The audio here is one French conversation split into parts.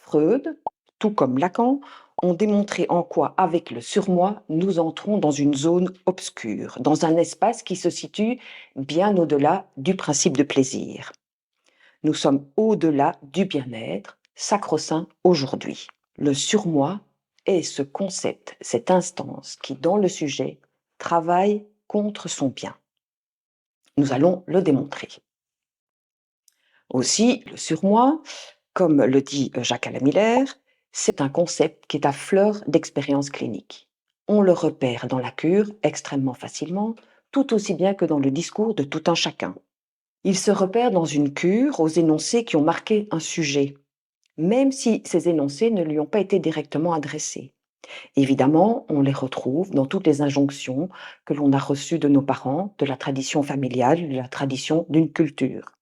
Freud, tout comme Lacan, ont démontré en quoi, avec le surmoi, nous entrons dans une zone obscure, dans un espace qui se situe bien au-delà du principe de plaisir. Nous sommes au-delà du bien-être, sacro-saint aujourd'hui. Le surmoi est ce concept, cette instance qui, dans le sujet, travaille contre son bien. Nous allons le démontrer. Aussi, le surmoi, comme le dit Jacques Alamiller, c'est un concept qui est à fleur d'expérience clinique. On le repère dans la cure extrêmement facilement, tout aussi bien que dans le discours de tout un chacun. Il se repère dans une cure aux énoncés qui ont marqué un sujet, même si ces énoncés ne lui ont pas été directement adressés. Évidemment, on les retrouve dans toutes les injonctions que l'on a reçues de nos parents, de la tradition familiale, de la tradition d'une culture,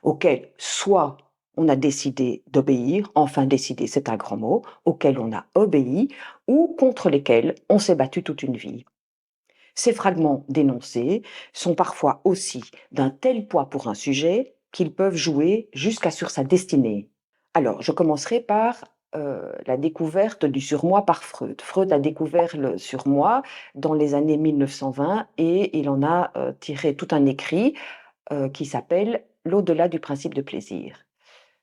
auxquelles soit on a décidé d'obéir, enfin décider c'est un grand mot, auxquelles on a obéi, ou contre lesquels on s'est battu toute une vie. Ces fragments d'énoncés sont parfois aussi d'un tel poids pour un sujet qu'ils peuvent jouer jusqu'à sur sa destinée. Alors, je commencerai par la découverte du surmoi par Freud. Freud a découvert le surmoi dans les années 1920 et il en a tiré tout un écrit qui s'appelle L'au-delà du principe de plaisir.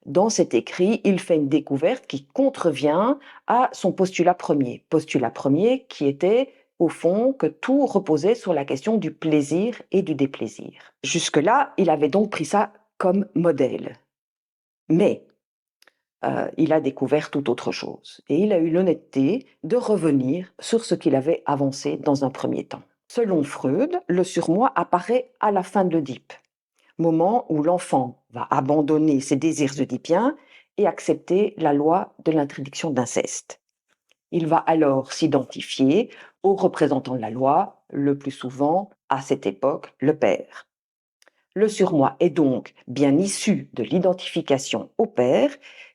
Dans cet écrit, il fait une découverte qui contrevient à son postulat premier. Postulat premier qui était, au fond, que tout reposait sur la question du plaisir et du déplaisir. Jusque-là, il avait donc pris ça comme modèle. Mais il a découvert tout autre chose. Et il a eu l'honnêteté de revenir sur ce qu'il avait avancé dans un premier temps. Selon Freud, le surmoi apparaît à la fin de l'Oedipe, moment où l'enfant va abandonner ses désirs oedipiens et accepter la loi de l'interdiction d'inceste. Il va alors s'identifier au représentant de la loi, le plus souvent, à cette époque, le père. Le surmoi est donc bien issu de l'identification au père,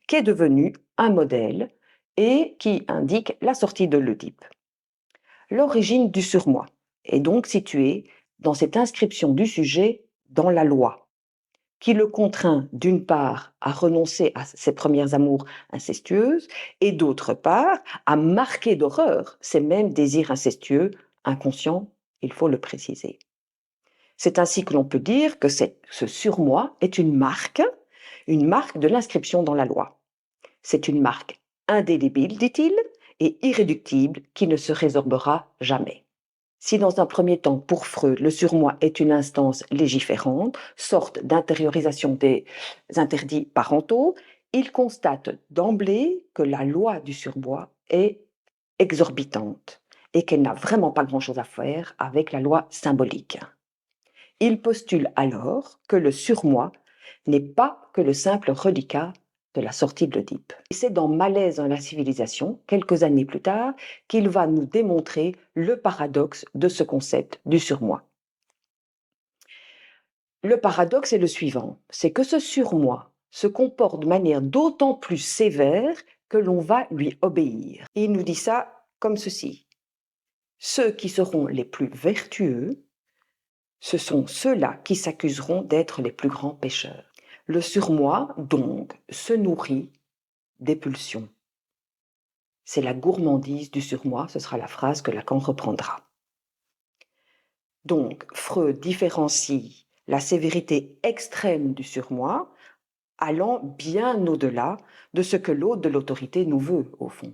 qui est devenu un modèle et qui indique la sortie de l'Oedipe. L'origine du surmoi est donc située dans cette inscription du sujet dans la loi, qui le contraint d'une part à renoncer à ses premières amours incestueuses et d'autre part à marquer d'horreur ses mêmes désirs incestueux, inconscients, il faut le préciser. C'est ainsi que l'on peut dire que ce surmoi est une marque de l'inscription dans la loi. C'est une marque indélébile, dit-il, et irréductible qui ne se résorbera jamais. Si dans un premier temps, pour Freud, le surmoi est une instance légiférante, sorte d'intériorisation des interdits parentaux, il constate d'emblée que la loi du surmoi est exorbitante et qu'elle n'a vraiment pas grand-chose à faire avec la loi symbolique. Il postule alors que le surmoi n'est pas que le simple reliquat de la sortie de l'Oedipe. C'est dans Malaise dans la civilisation, quelques années plus tard, qu'il va nous démontrer le paradoxe de ce concept du surmoi. Le paradoxe est le suivant, c'est que ce surmoi se comporte de manière d'autant plus sévère que l'on va lui obéir. Et il nous dit ça comme ceci. Ceux qui seront les plus vertueux, ce sont ceux-là qui s'accuseront d'être les plus grands pécheurs. Le surmoi, donc, se nourrit des pulsions. C'est la gourmandise du surmoi, ce sera la phrase que Lacan reprendra. Donc, Freud différencie la sévérité extrême du surmoi, allant bien au-delà de ce que l'autre de l'autorité nous veut, au fond.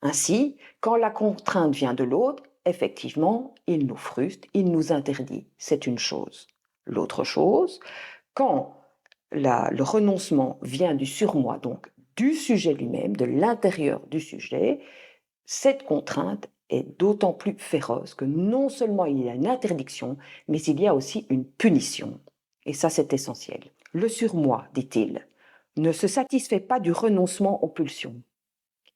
Ainsi, quand la contrainte vient de l'autre, effectivement, il nous frustre, il nous interdit, c'est une chose. L'autre chose, quand le renoncement vient du surmoi, donc du sujet lui-même, de l'intérieur du sujet, cette contrainte est d'autant plus féroce que non seulement il y a une interdiction, mais il y a aussi une punition. Et ça, c'est essentiel. Le surmoi, dit-il, ne se satisfait pas du renoncement aux pulsions.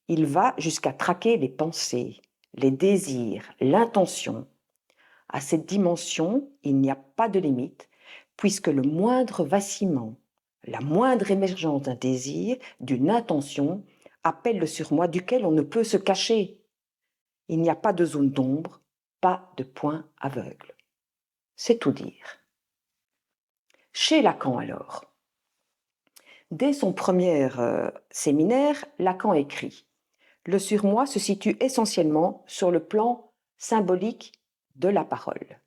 Il va jusqu'à traquer les pensées, les désirs, l'intention. À cette dimension, il n'y a pas de limite, puisque le moindre vacillement, la moindre émergence d'un désir, d'une intention, appelle le surmoi duquel on ne peut se cacher. Il n'y a pas de zone d'ombre, pas de point aveugle. C'est tout dire. Chez Lacan alors, Dès son premier séminaire, Lacan écrit: le surmoi se situe essentiellement sur le plan symbolique de la parole.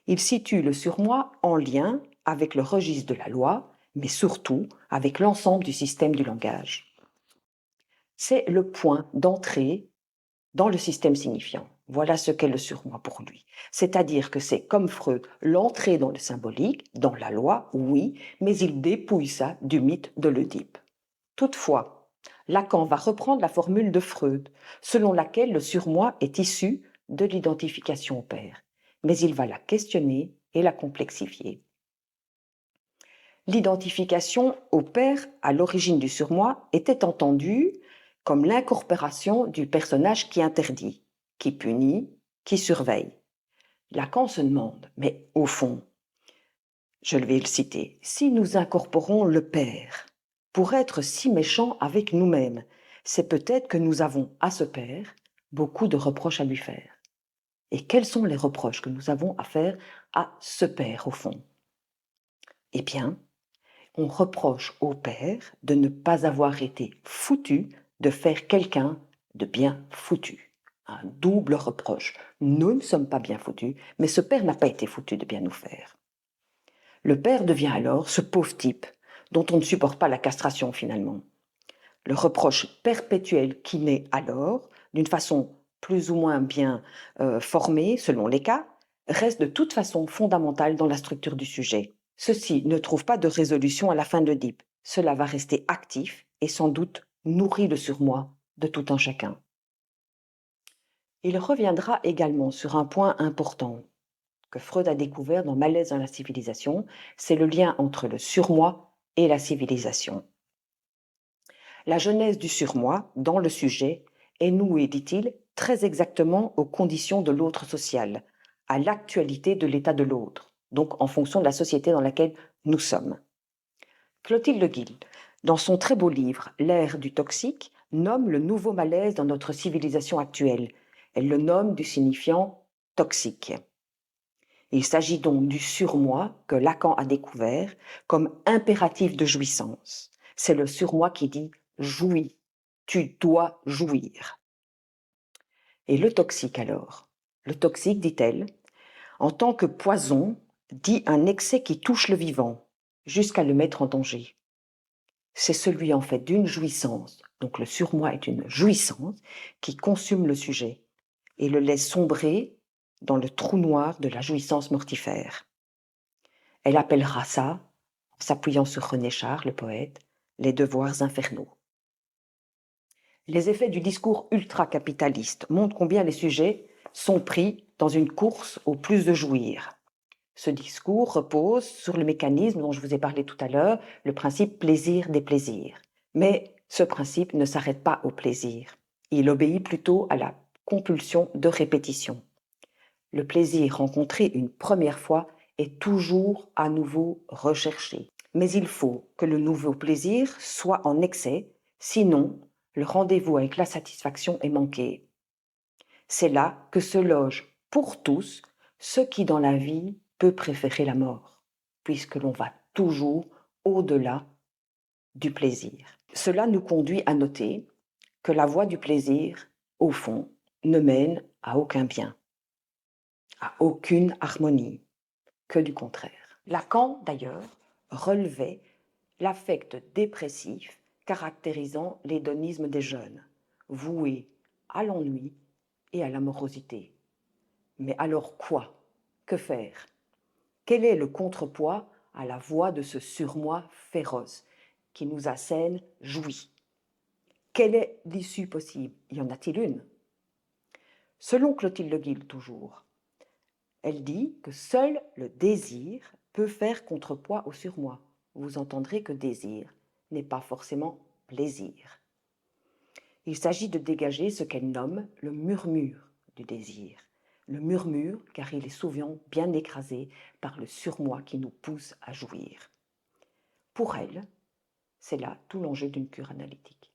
Il situe le surmoi en lien avec le registre de la loi, mais surtout avec l'ensemble du système du langage. C'est le point d'entrée dans le système signifiant. Voilà ce qu'est le surmoi pour lui. C'est-à-dire que c'est, comme Freud, l'entrée dans le symbolique, dans la loi, oui, mais il dépouille ça du mythe de l'Oedipe. Toutefois, Lacan va reprendre la formule de Freud, selon laquelle le surmoi est issu de l'identification au père, mais il va la questionner et la complexifier. L'identification au père, à l'origine du surmoi, était entendue comme l'incorporation du personnage qui interdit, qui punit, qui surveille. Lacan se demande, mais au fond, je vais le citer, si nous incorporons le père pour être si méchants avec nous-mêmes, c'est peut-être que nous avons à ce père beaucoup de reproches à lui faire. Et quels sont les reproches que nous avons à faire à ce père au fond? Eh bien, on reproche au père de ne pas avoir été foutu de faire quelqu'un de bien foutu. Un double reproche. Nous ne sommes pas bien foutus, mais ce père n'a pas été foutu de bien nous faire. Le père devient alors ce pauvre type dont on ne supporte pas la castration finalement. Le reproche perpétuel qui naît alors, d'une façon plus ou moins bien formée selon les cas, reste de toute façon fondamental dans la structure du sujet. Ceci ne trouve pas de résolution à la fin de l'Oedipe. Cela va rester actif et sans doute nourrit le surmoi de tout un chacun. Il reviendra également sur un point important que Freud a découvert dans Malaise dans la civilisation, c'est le lien entre le surmoi et la civilisation. La genèse du surmoi, dans le sujet, est nouée, dit-il, très exactement aux conditions de l'autre social, à l'actualité de l'état de l'autre, donc en fonction de la société dans laquelle nous sommes. Clotilde Guil, dans son très beau livre L'ère du toxique, nomme le nouveau malaise dans notre civilisation actuelle. Elle le nomme du signifiant toxique. Il s'agit donc du surmoi que Lacan a découvert comme impératif de jouissance. C'est le surmoi qui dit « jouis, tu dois jouir ». Et le toxique alors? Le toxique, dit-elle, en tant que poison, dit un excès qui touche le vivant, jusqu'à le mettre en danger. C'est celui en fait d'une jouissance, donc le surmoi est une jouissance qui consume le sujet et le laisse sombrer dans le trou noir de la jouissance mortifère. Elle appellera ça, en s'appuyant sur René Char, le poète, les devoirs infernaux. Les effets du discours ultra-capitaliste montrent combien les sujets sont pris dans une course au plus de jouir. Ce discours repose sur le mécanisme dont je vous ai parlé tout à l'heure, le principe plaisir des plaisirs. Mais ce principe ne s'arrête pas au plaisir. Il obéit plutôt à la compulsion de répétition. Le plaisir rencontré une première fois est toujours à nouveau recherché. Mais il faut que le nouveau plaisir soit en excès, sinon le rendez-vous avec la satisfaction est manqué. C'est là que se loge pour tous ce qui dans la vie peut préférer la mort, puisque l'on va toujours au-delà du plaisir. Cela nous conduit à noter que la voie du plaisir, au fond, ne mène à aucun bien, à aucune harmonie, que du contraire. Lacan, d'ailleurs, relevait l'affect dépressif caractérisant l'hédonisme des jeunes, voué à l'ennui et à la morosité. Mais alors quoi? Que faire? Quel est le contrepoids à la voix de ce surmoi féroce qui nous assène jouit? Quelle est l'issue possible? Y en a-t-il une? Selon Clotilde Guil toujours, elle dit que seul le désir peut faire contrepoids au surmoi. Vous entendrez que désir n'est pas forcément plaisir. Il s'agit de dégager ce qu'elle nomme le murmure du désir. Le murmure, car il est souvent bien écrasé par le surmoi qui nous pousse à jouir. Pour elle, c'est là tout l'enjeu d'une cure analytique.